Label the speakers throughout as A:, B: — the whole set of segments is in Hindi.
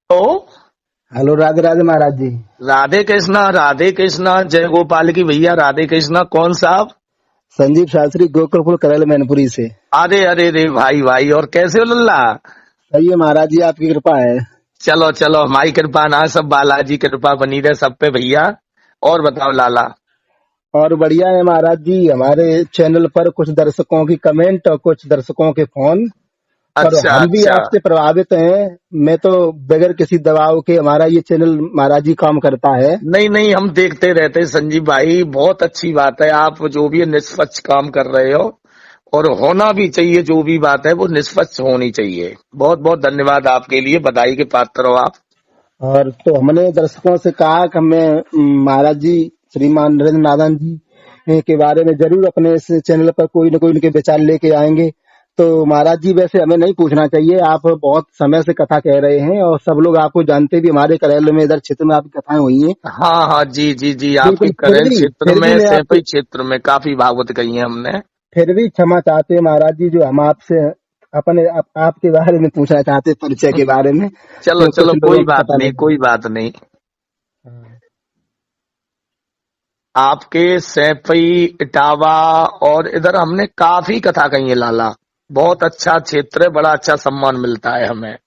A: तो
B: हेलो, राधे राधे महाराज जी।
A: राधे कृष्णा जय गोपाल की भैया। राधे कृष्णा कौन साहब?
B: संजीव शास्त्री, गोकुलपुर, करैल, मैनपुरी से।
A: अरे अरे रे भाई भाई, और कैसे हो लल्ला?
B: सही है महाराज जी, आपकी कृपा है।
A: चलो चलो, हमारी कृपा ना, सब बालाजी कृपा बनी रहे सब पे भैया। और बताओ लाला।
B: और बढ़िया है महाराज जी। हमारे चैनल पर कुछ दर्शकों की कमेंट और कुछ दर्शकों के फोन, और
A: अच्छा
B: हम भी
A: अच्छा।
B: आपसे प्रभावित हैं। मैं तो बगैर किसी दबाव के हमारा ये चैनल महाराज जी काम करता है।
A: नहीं नहीं, हम देखते रहते हैं संजीव भाई, बहुत अच्छी बात है। आप जो भी निष्पक्ष काम कर रहे हो, और होना भी चाहिए, जो भी बात है वो निष्पक्ष होनी चाहिए। बहुत बहुत धन्यवाद आपके लिए, बधाई के पात्र हो आप।
B: और तो हमने दर्शकों से कहा कि हमें महाराज जी, श्रीमान नरेंद्र नादन जी के बारे में जरूर अपने इस चैनल पर कोई न कोई उनके विचार लेके आएंगे। तो महाराज जी, वैसे हमें नहीं पूछना चाहिए, आप बहुत समय से कथा कह रहे हैं और सब लोग आपको जानते भी। हमारे करेल में, इधर क्षेत्र में आपकी कथाएं हुई हैं।
A: हाँ हाँ, जी जी जी, आपके
B: बिल्कुल।
A: करेल क्षेत्र
B: फिर भी
A: में,
B: मैं
A: सैफई
B: आपसे
A: क्षेत्र में काफी भागवत कही है हमने।
B: फिर भी क्षमा चाहते हैं महाराज जी, जो हम आपसे आपके बारे में पूछना चाहते हैं, परिचय के बारे में,
A: चलो
B: जो कुछ
A: चलो,
B: लोगों
A: कोई
B: को
A: बात
B: पता
A: नहीं,
B: नहीं।
A: कोई बात नहीं।
B: हाँ।
A: आपके सैफई, इटावा और इधर हमने काफी कथा कही है लाला। बहुत अच्छा क्षेत्र है, बड़ा अच्छा सम्मान मिलता है हमें।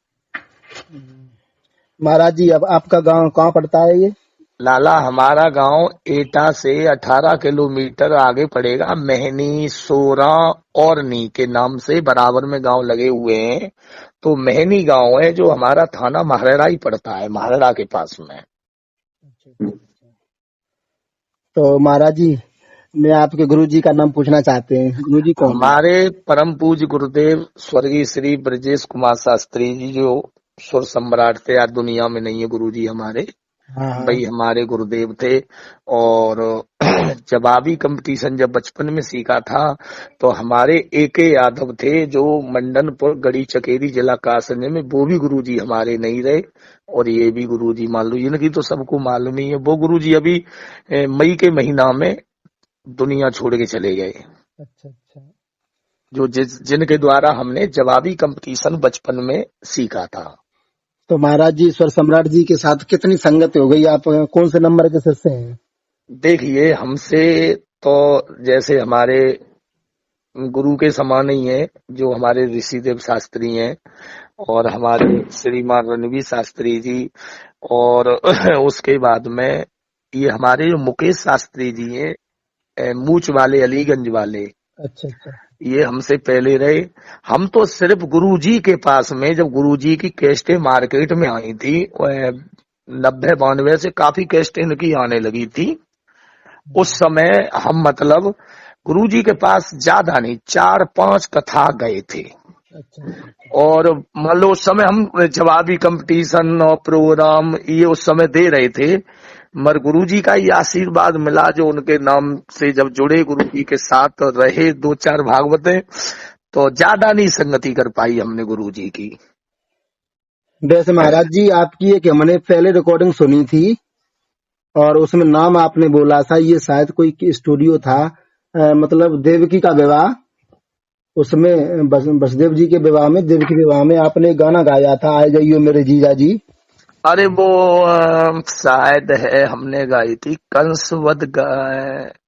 B: महाराज जी, अब आपका गांव कहाँ पड़ता है ये?
A: लाला, हमारा गांव एटा से 18 किलोमीटर आगे पड़ेगा। महनी, सोरा और नी के नाम से बराबर में गांव लगे हुए हैं। तो महनी गांव है जो हमारा थाना महाराड़ा ही पड़ता है, महाराड़ा के पास में।
B: अच्छा, अच्छा, अच्छा। तो महाराज जी, मैं आपके गुरु जी का नाम पूछना चाहते हैं। गुरु जी कौन है?
A: हमारे परम पूज्य गुरुदेव स्वर्गीय श्री ब्रजेश कुमार शास्त्री जी, जो सुर सम्राट थे, आज दुनिया में नहीं है गुरु जी हमारे।
B: हाँ हाँ।
A: भाई हमारे गुरुदेव थे। और जवाबी कंपटीशन जब बचपन में सीखा था, तो हमारे एके यादव थे जो मंडनपुर गढ़ी चकेरी जिला कासने में, वो भी गुरुजी हमारे नहीं रहे। और ये भी गुरुजी मान लो, इनकी तो सबको मालूम ही है। वो गुरुजी अभी मई के महीना में दुनिया छोड़ के चले गए।
B: अच्छा अच्छा।
A: जो जिनके द्वारा हमने जवाबी कंपटीशन बचपन में सीखा था।
B: तो महाराज जी, स्वर सम्राट जी के साथ कितनी संगत हो गई? आप कौन से नंबर के शिष्य हैं?
A: देखिए, हमसे तो जैसे हमारे गुरु के समान ही है, जो हमारे ऋषिदेव शास्त्री हैं, और हमारे श्रीमान रणवीर शास्त्री जी। और उसके बाद में ये हमारे जो मुकेश शास्त्री जी हैं, मूछ वाले, अलीगंज वाले,
B: अच्छा अच्छा।
A: ये हमसे पहले रहे। हम तो सिर्फ गुरुजी के पास में, जब गुरुजी की कैस्टें मार्केट में आई थी 90-92 से काफी कैस्टें इनकी आने लगी थी। उस समय हम मतलब गुरुजी के पास ज्यादा नहीं, 4-5 कथा गए थे।
B: अच्छा अच्छा अच्छा।
A: और मान लो उस समय हम जवाबी कंपटीशन और प्रोग्राम ये उस समय दे रहे थे। मगर गुरुजी का ये आशीर्वाद मिला, जो उनके नाम से जब जुड़े, गुरुजी के साथ रहे 2-4 भागवतें, तो ज्यादा नहीं संगति कर पाई हमने गुरुजी की।
B: वैसे महाराज जी, आपकी एक हमने पहले रिकॉर्डिंग सुनी थी, और उसमें नाम आपने बोला था, ये शायद कोई स्टूडियो था, मतलब देवकी का विवाह। उसमें वसुदेव जी के विवाह में, देवकी विवाह में आपने गाना गाया था, आए जाइयो मेरे जीजा जी।
A: अरे वो शायद है हमने गाई थी कंसवद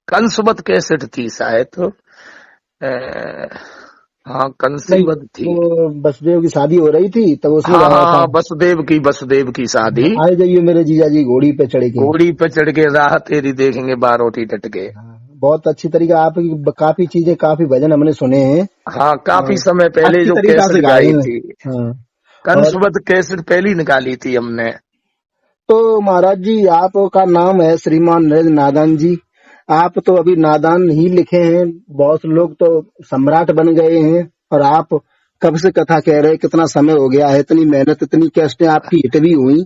A: कंसवद कैसेट थी शायद। हाँ,
B: नहीं,
A: कंसीवद थी।
B: वो वसुदेव की शादी हो रही थी, तब उसमें
A: हाँ
B: गाया
A: हाँ
B: था।
A: हाँ, वसुदेव की शादी।
B: आए जाइयो मेरे जीजा जी, घोड़ी पे चढ़ के।
A: घोड़ी पे चढ़ के राह तेरी देखेंगे, बारोटी टट के।
B: हाँ, बहुत अच्छी तरीके आपकी काफी चीजें, काफी भजन हमने सुने हैं।
A: हाँ, काफी
B: हाँ,
A: समय पहले
B: अच्छी
A: जो
B: तरीका से
A: कैसेट
B: गाए
A: गाई
B: हैं।
A: थी।
B: हाँ। और
A: कंसवद कैसेट पहली निकाली थी हमने।
B: तो महाराज जी, आपका नाम है श्रीमान नरेंद्र नादन जी। आप तो अभी नादान ही लिखे हैं, बहुत लोग तो सम्राट बन गए हैं। और आप कब से कथा कह रहे हैं, कितना समय हो गया है, इतनी मेहनत, इतनी कैस्टें आपकी हिट भी हुई।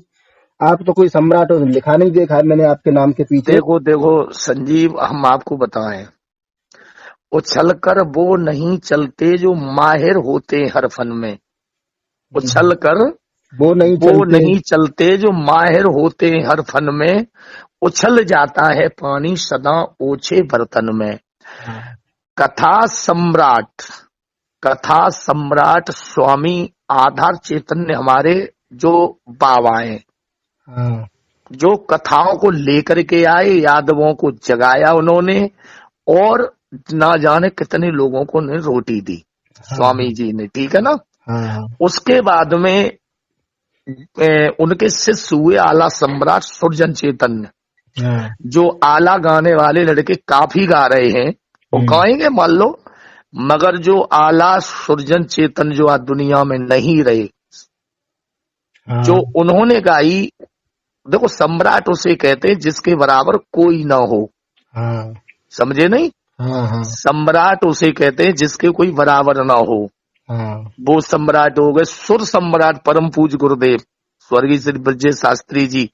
B: आप तो कोई सम्राट लिखा नहीं देखा है मैंने आपके नाम के पीछे।
A: देखो देखो संजीव, हम आपको बताएं, उछल कर वो नहीं चलते जो माहिर होते हर फन में। उछल कर
B: वो नहीं
A: वो
B: चलते।
A: नहीं चलते जो माहिर होते हर फन में। उछल जाता है पानी सदा ओछे बर्तन में।
B: हाँ।
A: कथा सम्राट, कथा सम्राट स्वामी आधार चैतन्य हमारे जो बाबाएं
B: हाँ
A: जो कथाओं को लेकर के आए, यादवों को जगाया उन्होंने, और ना जाने कितने लोगों को ने रोटी दी
B: हाँ
A: स्वामी जी ने, ठीक है ना।
B: हाँ
A: उसके बाद में उनके शिष्य हुए आला सम्राट सुरजन चैतन्य।
B: हाँ
A: जो आला गाने वाले लड़के काफी गा रहे हैं, वो गाएंगे मान लो, मगर जो आला सुरजन चेतन जो आज दुनिया में नहीं रहे, जो
B: हाँ
A: उन्होंने गाई, देखो सम्राट उसे कहते हैं जिसके बराबर कोई ना हो,
B: हाँ
A: समझे नहीं।
B: हाँ हाँ
A: सम्राट उसे कहते हैं जिसके कोई बराबर ना हो,
B: हाँ
A: वो सम्राट हो गए। सुर सम्राट परम पूज्य गुरुदेव स्वर्गीय श्री ब्रजेश शास्त्री जी,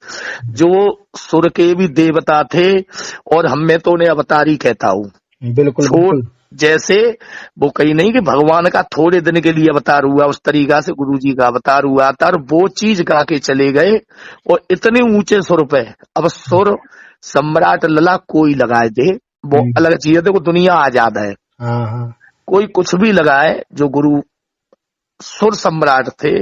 A: जो सुर के भी देवता थे, और मैं तो उन्हें अवतारी कहता हूँ।
B: बिल्कुल बिल्कुल।
A: जैसे वो कहीं नहीं कि भगवान का थोड़े दिन के लिए अवतार हुआ, उस तरीका से गुरु जी का अवतार हुआ था, और वो चीज गा के चले गए, और इतने ऊंचे सुर पे। अब सुर सम्राट लला कोई लगाए दे, वो अलग चीज है, देखो दुनिया आजाद है,
B: हाँ हाँ
A: कोई कुछ भी लगाए, जो गुरु सुर सम्राट थे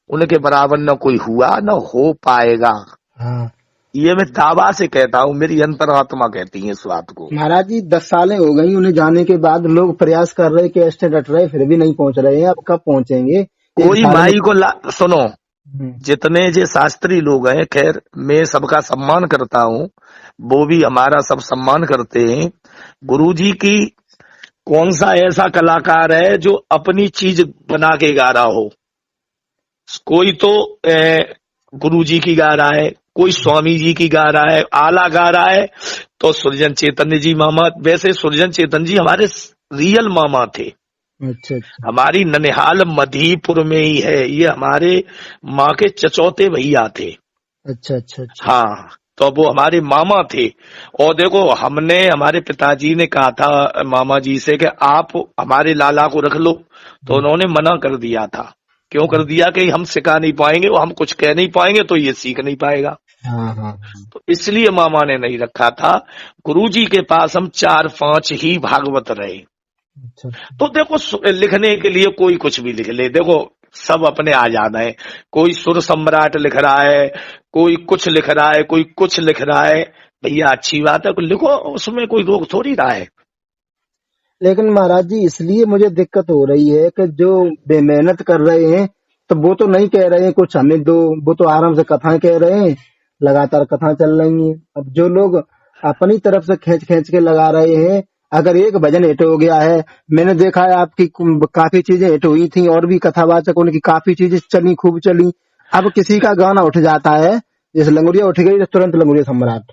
A: उनके बराबर न कोई हुआ न हो पाएगा।
B: हाँ।
A: ये मैं दावा से कहता हूँ, मेरी अंतरात्मा कहती है इस बात को।
B: महाराज जी 10 सालें हो गई उन्हें जाने के बाद, लोग प्रयास कर रहे कि ऐसे डट रहे, फिर भी नहीं पहुंच रहे हैं। अब कब पहुंचेंगे?
A: कोई माई को सुनो,
B: में
A: जितने जे शास्त्री लोग हैं, खैर मैं सबका सम्मान करता हूँ, वो भी हमारा सब सम्मान करते हैं। गुरुजी की कौन सा ऐसा कलाकार है जो अपनी चीज बना के गा रहा हो? कोई तो गुरुजी की गा रहा है, कोई स्वामी जी की गा रहा है, आला गा रहा है, तो सुरजन चेतन जी मामा। वैसे सुरजन चेतन जी हमारे रियल मामा थे।
B: अच्छा
A: हमारी ननिहाल मधीपुर में ही है, ये हमारे माँ के चचौते भैया थे।
B: अच्छा अच्छा अच्छा।
A: हाँ, तो वो हमारे मामा थे। और देखो, हमने हमारे पिताजी ने कहा था मामा जी से कि आप हमारे लाला को रख लो, तो उन्होंने मना कर दिया था। क्यों कर दिया? कि हम सिखा नहीं पाएंगे, वो हम कुछ कह नहीं पाएंगे, तो ये सीख नहीं पाएगा।
B: हाँ हाँ
A: तो इसलिए मामा ने नहीं रखा था। गुरुजी के पास हम 4-5 ही भागवत रहे।
B: अच्छा।
A: तो देखो, लिखने के लिए कोई कुछ भी लिख ले, देखो सब अपने आजाद है। कोई सुर सम्राट लिख रहा है, कोई कुछ लिख रहा है, कोई कुछ लिख रहा है। भैया अच्छी बात है, लिखो, उसमें कोई रोक थोड़ी रहा है।
B: लेकिन महाराज जी इसलिए मुझे दिक्कत हो रही है कि जो बेमेहनत कर रहे हैं, तो वो तो नहीं कह रहे हैं कुछ हमें दो, वो तो आराम से कथाएं कह रहे हैं, लगातार कथा चल रही हैं। अब जो लोग अपनी तरफ से खींच खींच के लगा रहे हैं, अगर एक भजन हिट हो गया है, मैंने देखा है आपकी काफी चीजें हिट हुई थी, और भी कथावाचक उनकी काफी चीजें चली, खूब चली। अब किसी का गाना उठ जाता है, जैसे लंगुरिया उठ गई तो तुरंत लंगुरिया सम्राट,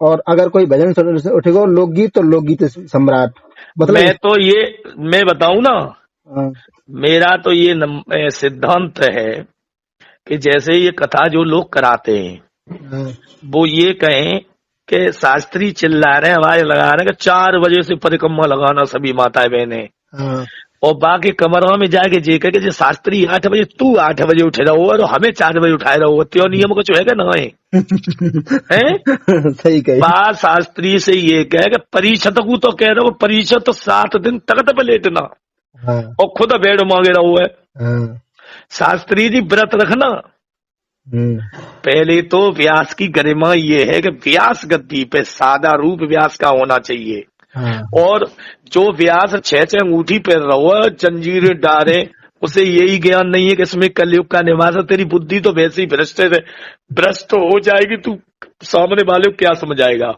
B: और अगर कोई भजन उठेगा लोकगीत तो लोकगीत सम्राट। मतलब
A: मैं बताऊं ना,
B: हाँ
A: मेरा तो ये सिद्धांत है कि जैसे ये कथा जो लोग कराते हैं,
B: हाँ
A: वो ये कहें कि शास्त्री चिल्ला रहे हैं, आवाज लगा रहे हैं कि 4 बजे से परिक्रमा लगाना सभी माताएं बहनें,
B: हाँ
A: और बाकी कमरों में जाके जे कहे कि शास्त्री 8 बजे, तू 8 बजे उठे रहो और हमें 4 बजे उठाए रहो, त्यो नियम कुछ है ना है?
B: सही कही।
A: बात शास्त्री से ये कहे कि परिषद को तो कह रहे हो, परिषद तो 7 दिन तख्त पे लेटना
B: हाँ
A: और खुद बेड मांगे रहो है।
B: हाँ
A: शास्त्री जी व्रत रखना। पहले तो व्यास की गरिमा ये है कि व्यास गद्दी पे सादा रूप व्यास का होना चाहिए।
B: हाँ
A: और जो व्यास 6 अंगूठी पहन रहा है, जंजीर डाले, उसे यही ज्ञान नहीं है कि इसमें कलयुग का निवास है। तेरी बुद्धि तो वैसे ही भ्रष्ट हो जाएगी, तू सामने वाले को क्या समझाएगा?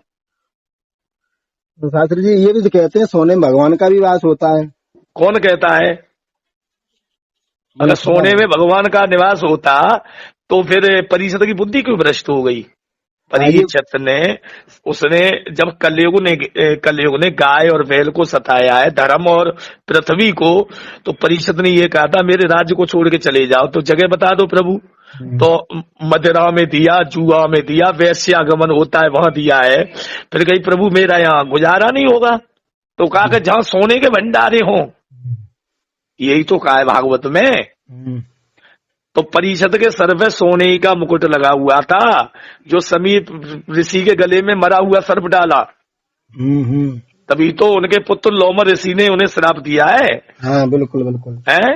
B: तो शास्त्री जी ये भी तो कहते हैं सोने में भगवान का भी वास होता है।
A: कौन कहता है? अगर सोने में भगवान का निवास होता तो फिर परिषद की बुद्धि क्यों भ्रष्ट हो गई? परीक्षित ने, उसने जब कलयुग ने गाय और बैल को सताया है, धर्म और पृथ्वी को, तो परिषद ने ये कहा था मेरे राज्य को छोड़ के चले जाओ, तो जगह बता दो प्रभु। तो मदिरा में दिया, जुआ में दिया, वैश्यागमन होता है वहां दिया है। फिर कही प्रभु मेरा यहाँ गुजारा नहीं होगा, तो कहा कि जहां सोने के भंडारे हों, यही तो कहा है भागवत में। तो परिषद के सर पे सोने का मुकुट लगा हुआ था, जो समीप ऋषि के गले में मरा हुआ सर्प डाला, तभी तो उनके पुत्र लोमर ऋषि ने उन्हें श्राप दिया है।
B: हाँ बिल्कुल बिल्कुल
A: हैं?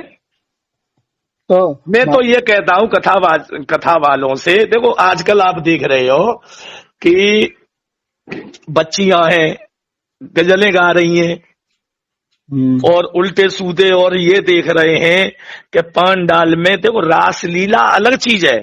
B: तो
A: मैं तो ये कहता हूँ कथा वालों से, देखो आजकल आप देख रहे हो कि बच्चियां हैं, गजलें गा रही हैं और उल्टे सूदे, और ये देख रहे हैं कि पांडाल में, देखो रासलीला अलग चीज है।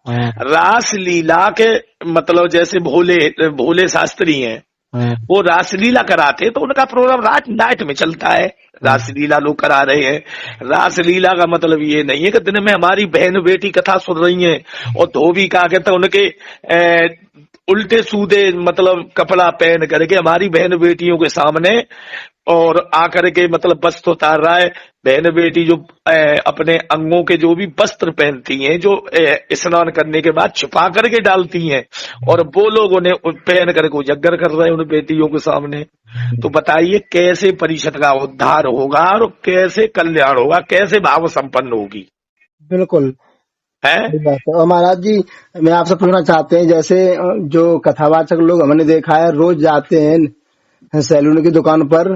B: हाँ,
A: रासलीला के मतलब जैसे भोले भोले शास्त्री हैं,
B: हाँ,
A: वो रासलीला कराते तो उनका प्रोग्राम रात नाइट में चलता है। रासलीला लोग करा रहे हैं। रासलीला का मतलब ये नहीं है कि दिन में हमारी बहन बेटी कथा सुन रही हैं और धोबी का कहते उनके उल्टे सूदे मतलब कपड़ा पहन करके हमारी बहन बेटियों के सामने और आकर के मतलब वस्त्र उतार रहा है। बहन बेटी जो अपने अंगों के जो भी वस्त्र पहनती हैं, जो स्नान करने के बाद छुपा करके डालती हैं, और वो लोग उन्हें पहन करके उजागर कर रहे हैं उन बेटियों के सामने। तो बताइए कैसे परिषद का उद्धार होगा और कैसे कल्याण होगा, कैसे भाव संपन्न होगी,
B: बिल्कुल
A: है?
B: सही बात है। और महाराज जी, मैं आपसे पूछना चाहते हैं, जैसे जो कथावाचक लोग हमने देखा है रोज जाते हैं सैलून की दुकान पर,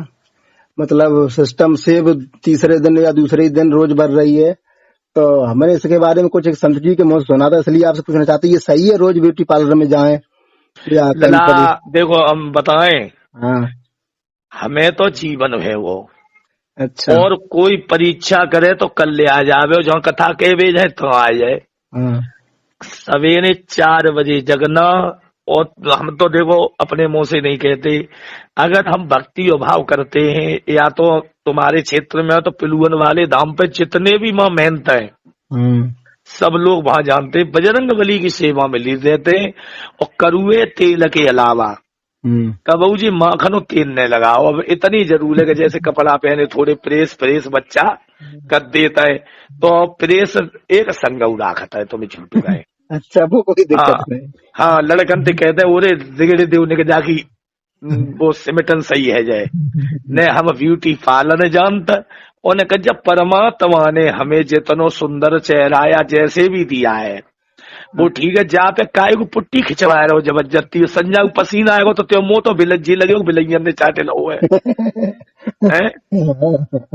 B: मतलब सिस्टम से वो तीसरे दिन या दूसरे ही दिन रोज बढ़ रही है, तो हमने इसके बारे में कुछ एक संत जी के मुंह से सुना था, इसलिए आपसे पूछना चाहते हैं ये सही है रोज ब्यूटी पार्लर में जाएं या कहीं
A: लला
B: पर?
A: देखो हम बताएं,
B: हाँ,
A: हमें तो जीवन है वो,
B: अच्छा,
A: और कोई परीक्षा करे तो कल ले आ जावे, और जहाँ कथा के भेज है तो आ जाए।
B: हाँ,
A: सवेरे 4 बजे जगना, और हम तो देखो अपने मुंह से नहीं कहते, अगर हम भक्ति और भाव करते हैं, या तो तुम्हारे क्षेत्र में हो तो पिलुअन वाले धाम पे जितने भी मां मेहनत है सब लोग वहां जानते हैं, बजरंग बली की सेवा में ली रहते हैं। और करुए तेल के अलावा कबू जी माखनो तेल न लगाओ। अब इतनी जरूर है कि जैसे कपड़ा पहने थोड़े प्रेस प्रेस बच्चा कर देता है, तो प्रेस एक संग राखता है, तुम्हें झूठ गए।
B: अच्छा, वो कोई
A: हाँ
B: दिक्कत नहीं।
A: हाँ, लड़कन ते कहते हैं ओरे दिगड़े देवने के जाकी वो सिमटन सही है जय ने, हम ब्यूटी पार्लर जानता, और ने कहा जब परमात्मा ने हमें जितनो सुंदर चेहराया जैसे भी दिया है वो ठीक है, जहाँ पे काय को पुट्टी खिंचवा रहे हो जबरदस्ती, संजा को पसीना आएगा तो त्यो मुंह तो बिलज्जी लगे बिलैया ने चाटे लो है।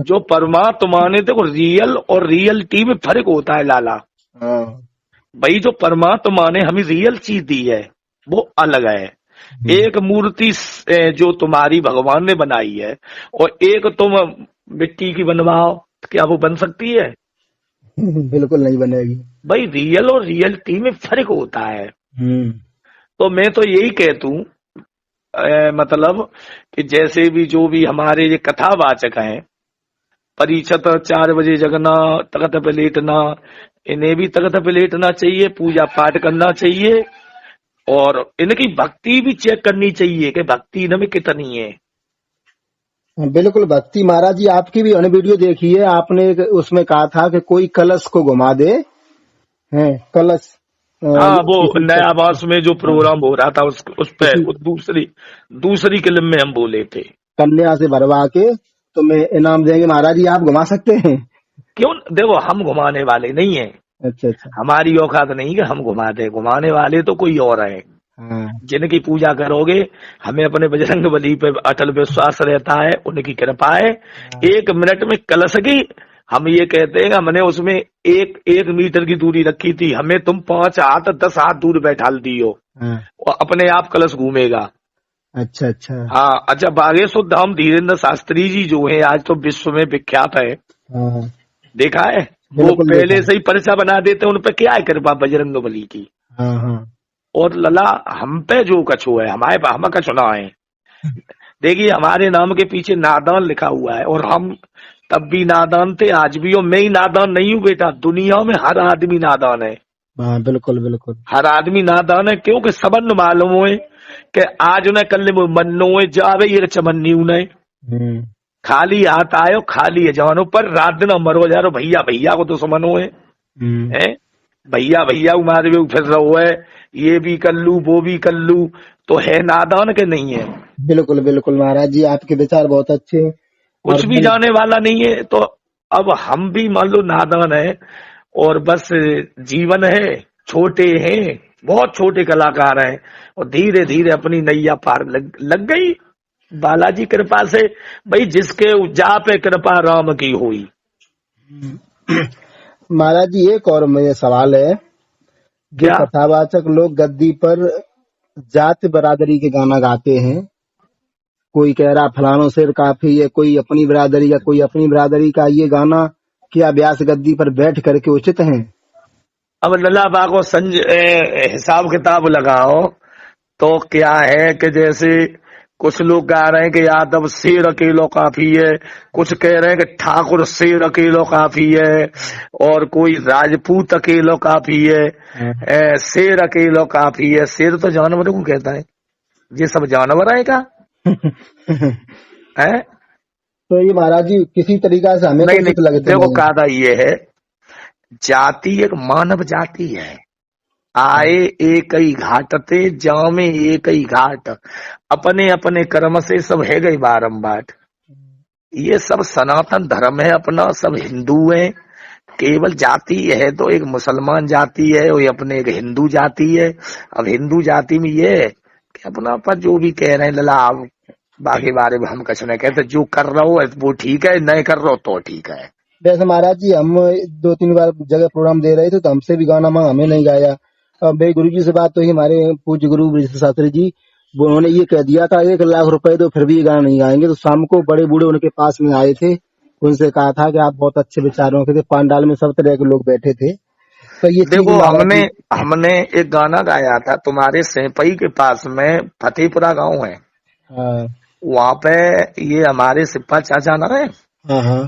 A: जो परमात्मा ने, देखो रियल और रियलिटी में फर्क होता है लाला। भाई जो परमात्मा ने हमें रियल चीज दी है वो अलग है। एक मूर्ति जो तुम्हारी भगवान ने बनाई है और एक तुम मिट्टी की बनवाओ, क्या वो बन सकती है?
B: बिल्कुल नहीं बनेगी
A: भाई रियल और रियलिटी में फर्क होता है। तो मैं तो यही कहता हूँ मतलब कि जैसे भी जो भी हमारे ये कथावाचक हैं, परिषद 4 बजे जगना, तख्त पे लेटना, इन्हें भी तख्त पे लेटना चाहिए, पूजा पाठ करना चाहिए, और इनकी भक्ति भी चेक करनी चाहिए कि भक्ति इनमें कितनी है।
B: बिल्कुल भक्ति। महाराज जी, आपकी भी हमने वीडियो देखी है, आपने उसमें कहा था कि कोई कलश को घुमा दे, है कलश।
A: हाँ, वो नया आवास में जो प्रोग्राम हो रहा था उस पे दूसरी फिल्म में हम बोले थे,
B: कन्या से भरवा के तुम्हें इनाम देंगे। महाराज जी, आप घुमा सकते हैं?
A: क्यों? देखो हम घुमाने वाले नहीं है।
B: अच्छा अच्छा,
A: हमारी औकात नहीं कि हम घुमा दे, घुमाने वाले तो कोई और है।
B: हाँ,
A: जिनकी पूजा करोगे, हमें अपने बजरंग बली पे अटल विश्वास रहता है, उनकी कृपा है। 1 मिनट में कलश की, हम ये कहते हैं हमने उसमें 1 मीटर की दूरी रखी थी, हमें तुम 5 हाथ 10 हाथ दूर बैठा दियो, और अपने आप कलश घूमेगा।
B: अच्छा अच्छा,
A: हाँ, अच्छा बागेश्वर धाम धीरेन्द्र शास्त्री जी जो है आज तो विश्व में विख्यात है, देखा है? वो पहले से ही पर्चा बना देते, उन पे क्या है कृपा बजरंग बली की। और लला हम पे जो कछु है, हमारे हम का चुनाव है। देखिए हमारे नाम के पीछे नादान लिखा हुआ है, और हम तब भी नादान थे, आज भी, और मैं ही नादान नहीं हूँ बेटा, दुनिया में हर आदमी नादान है।
B: बिल्कुल बिल्कुल, हर
A: हर आदमी नादान है, क्योंकि सबन मालूम हुए कि आज उन्हें कल मन्नो जावे ये चमन्नी उन्हें खाली हाथ आयो खाली है जवानों पर, रात दिन मरो जा रहे भैया भैया को तो समनो है, भैया भैया मारे भी फिर रहो है, ये भी कर लू वो भी कर लू, तो है नादान के नहीं है?
B: बिल्कुल बिल्कुल महाराज जी, आपके विचार बहुत अच्छे हैं।
A: कुछ भी जाने वाला नहीं है, तो अब हम भी मान लो नादान है, और बस जीवन है, छोटे हैं, बहुत छोटे कलाकार हैं, और धीरे धीरे अपनी नैया पार लग गई बालाजी कृपा से। भाई जिसके जा पे कृपा राम की हुई।
B: महाराज जी एक और मेरे सवाल है। जो
A: क्या?
B: कथावाचक लोग गद्दी पर जाति बरादरी के गाना गाते हैं, कोई कह रहा फलानो शेर काफी है, कोई अपनी बिरादरी का, कोई अपनी बिरादरी का, ये गाना क्या व्यास गद्दी पर बैठ करके उचित है?
A: अब लला बागो हिसाब किताब लगाओ तो क्या है कि जैसे कुछ लोग गा रहे हैं कि यादव शेर अकेलो काफी है, कुछ कह रहे हैं कि ठाकुर शेर अकेलो काफी है, और कोई राजपूत अकेलो काफी है, शेर अकेलो काफी है। शेर तो जानवर को कहता है, ये सब जानवर है क्या? है?
B: तो ये महाराज जी किसी तरीका से हमें तो
A: नहीं
B: उचित
A: नहीं,
B: लगते
A: देखो
B: नहीं।
A: कायदा ये है, जाति एक मानव जाति है। आए एक ही घाट ते, जामे एक ही घाट, अपने अपने कर्म से सब है गई बारंबार। ये सब सनातन धर्म है अपना, सब हिंदू है। केवल जाति है तो एक मुसलमान जाति है और अपने एक हिंदू जाति है। अब हिंदू जाति में ये है कि अपना पर जो भी कह रहे हैं लला, अब बाकी बारे में हम कुछ नहीं कहते, जो कर रहा हो वो ठीक है, नहीं कर रहा हो तो ठीक है।
B: वैसे महाराज जी हम 2-3 बार जगह प्रोग्राम दे रहे थे तो हमसे भी गाना मांगा, हमें नहीं गाया। अब मेरे गुरु जी से बात हुई, हमारे पूज्य गुरु ब्रजेश शास्त्री जी, वो उन्होंने ये कह दिया था 1 लाख रुपए तो फिर भी ये गाना नहीं गाएंगे। तो शाम को बड़े बूढ़े उनके पास में आए थे, उनसे कहा था कि आप बहुत अच्छे विचारों के थे, पंडाल में सब तरह के लोग बैठे थे। तो ये चीज
A: देखो
B: महाराज
A: हमने
B: जी।
A: हमने एक गाना गाया था तुम्हारे सेपई के पास में, फतेहपुरा गांव है,
B: हाँ
A: वहां पे ये हमारे सिप्पा चाचा ना रहे,
B: हाँ हाँ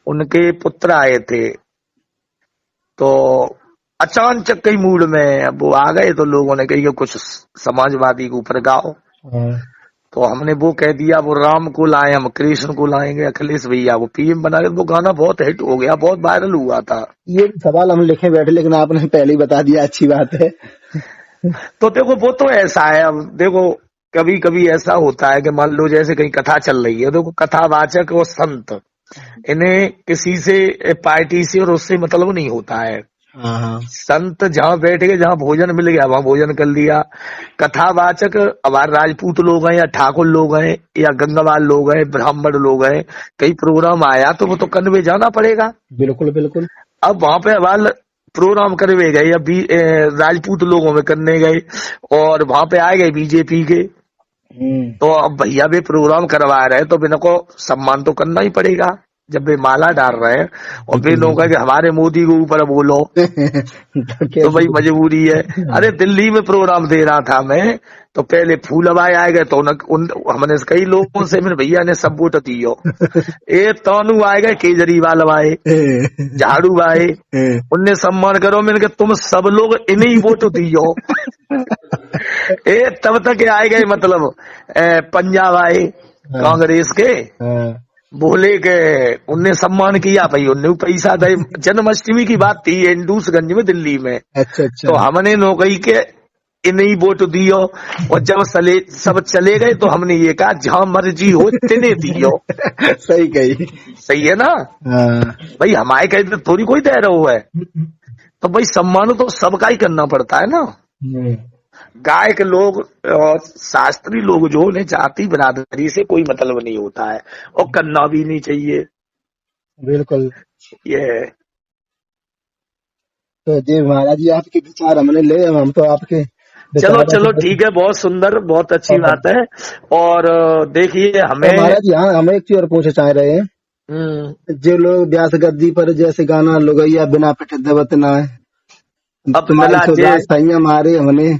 A: उनके पुत्र आए थे। तो अचानक कई मूड में अब वो आ गए, तो लोगों ने कही कुछ समाजवादी के ऊपर गाओ।
B: हाँ।
A: तो हमने वो कह दिया वो राम को लाए, हम कृष्ण को लाएंगे, अखिलेश भैया वो पीएम बना के। वो गाना बहुत हिट हो गया, बहुत वायरल हुआ था।
B: ये सवाल हम लिखे बैठे लेकिन आपने पहले ही बता दिया, अच्छी बात है।
A: तो देखो वो तो ऐसा है, अब देखो कभी कभी ऐसा होता है कि मान लो जैसे कहीं कथा चल रही है, देखो कथावाचक और संत, इन्हें किसी से पार्टी से और उससे मतलब नहीं होता है।
B: हाँ हाँ
A: संत जहाँ बैठ गए, जहाँ भोजन मिल गया वहां भोजन कर लिया। कथावाचक हमारे राजपूत लोग हैं या ठाकुर लोग हैं या गंगावाल लोग हैं, ब्राह्मण लोग हैं, कई प्रोग्राम आया तो वो तो कन्वे जाना पड़ेगा।
B: बिल्कुल बिल्कुल।
A: अब वहां पे हमारे प्रोग्राम करवे गए या राजपूत लोगों में करने गए और वहां पे आए गए बीजेपी के, तो अब भैया भी प्रोग्राम करवा रहे हैं तो बिना को सम्मान तो करना ही पड़ेगा जब वे माला डाल रहे हैं। और फिर लोग कि हमारे मोदी के ऊपर बोलो तो भाई मजबूरी है। अरे दिल्ली में प्रोग्राम दे रहा था मैं, तो पहले फूल हवाए आए गए तो हमने कई लोगों से मेरे भैया ने सब वोट दियो। ए तानू आए गए, केजरीवाल आए, झाड़ू आए, उनने सम्मान करो, मैंने कहा तुम सब लोग इन्हीं वोट दियो। ए तब तक आए गए मतलब पंजाब आए कांग्रेस के, बोले के उनने सम्मान किया भाई, उनने पैसा दे। जन्माष्टमी की बात थी इंदूसगंज में दिल्ली में।
B: अच्छा अच्छा।
A: तो हमने नौकरी के इन्हीं वोट दियो, और जब सब चले गए तो हमने ये कहा जहां मर्जी हो तिने दियो।
B: सही कही।
A: सही है ना भाई, हमारे कहीं थोड़ी कोई दे रहा है। तो भाई सम्मान तो सबका ही करना पड़ता है ना। गायक लोग और शास्त्री लोग जो उन्हें जाति बिरादरी से कोई मतलब नहीं होता है और करना भी नहीं चाहिए।
B: बिल्कुल।
A: ये है।
B: तो जी महाराज जी आपके विचार हमने ले, हम तो आपके
A: चलो चलो ठीक है, बहुत सुंदर, बहुत अच्छी बात है। और देखिए हमें
B: महाराज जी, हाँ हम एक चीज और पूछना चाह रहे हैं। जो लोग व्यास गद्दी पर जैसे गाना लोगैया बिना पिटे दबत ना है,
A: अब
B: तुम्हारी
A: लला
B: सुधा सैया मारे हमने,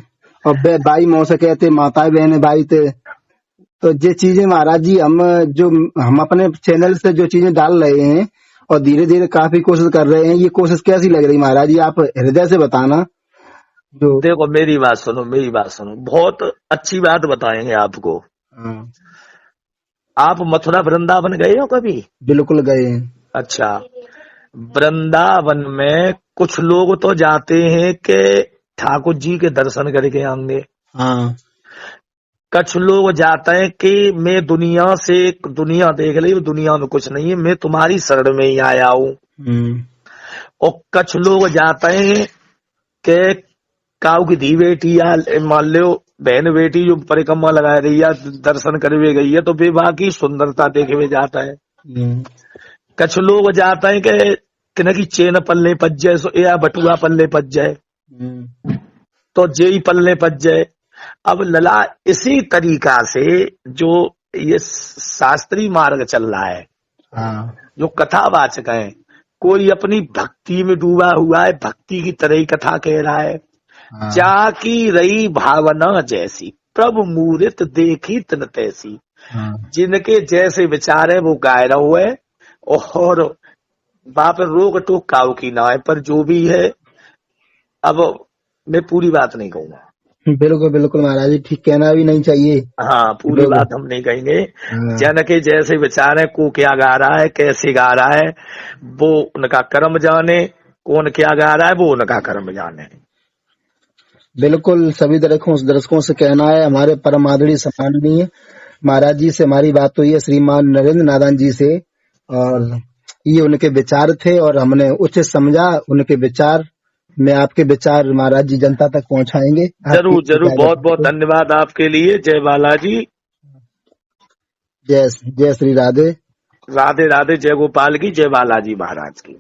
B: और बाई मौ से कहते माता बहने भाई थे। तो ये चीजें महाराज जी हम अपने चैनल से जो चीजें डाल रहे हैं और धीरे धीरे काफी कोशिश कर रहे हैं, ये कोशिश कैसी लग रही महाराज जी, आप हृदय से बताना। जो
A: देखो मेरी बात सुनो, मेरी बात सुनो, बहुत अच्छी बात बताएंगे आपको। आप मथुरा वृंदावन गए हो कभी?
B: बिल्कुल गए हैं।
A: अच्छा, वृंदावन में कुछ लोग तो जाते हैं कि ठाकुर जी के दर्शन करके आएंगे।
B: हाँ।
A: कुछ लोग जाते हैं कि मैं दुनिया देख ली, दुनिया में कुछ नहीं है, मैं तुम्हारी शरण में ही आया हूँ। और कुछ लोग जाते हैं कि काऊ की धी बेटी या मान लो बहन बेटी जो परिक्रमा लगा रही है, दर्शन करवे गई है, तो विवाह की सुंदरता देखे हुए जाता है। कुछ लोग जाते हैं कि कि की चेन पल्ले पच जाए सो या बटुआ पल्ले पच जाए, तो जेई पल्ले पच जाए। अब लला इसी तरीका से जो ये शास्त्रीय मार्ग चल रहा है, जो कथावाचक है, कोई अपनी भक्ति में डूबा हुआ है, भक्ति की तरह ही कथा कह रहा है। जाकी रही भावना जैसी प्रभु मूर्त देखी तन तैसी, जिनके जैसे विचार है वो गाय रहो है, और बाप रोक टोक काऊ की ना है। पर जो भी है, अब मैं पूरी बात नहीं कहूंगा।
B: बिल्कुल बिल्कुल महाराज जी, ठीक कहना भी नहीं चाहिए।
A: हाँ, पूरी बात हम नहीं कहेंगे। जन के जैसे विचार है, को क्या गा रहा है, कैसे गा रहा है, वो उनका कर्म जाने, कौन क्या गा रहा है वो उनका कर्म जाने।
B: बिल्कुल सभी दर्शकों से कहना है, हमारे परम आदरणीय सम्माननीय महाराज जी से हमारी बात हुई है, श्रीमान नरेंद्र नादान जी से, और ये उनके विचार थे और हमने उचित समझा उनके विचार। मैं आपके विचार महाराज जी जनता तक पहुंचाएंगे।
A: जरूर जरूर, बहुत बहुत धन्यवाद आपके लिए। जय बालाजी,
B: जय श्री राधे।
A: राधे राधे, जय गोपाल की, जय बालाजी महाराज की।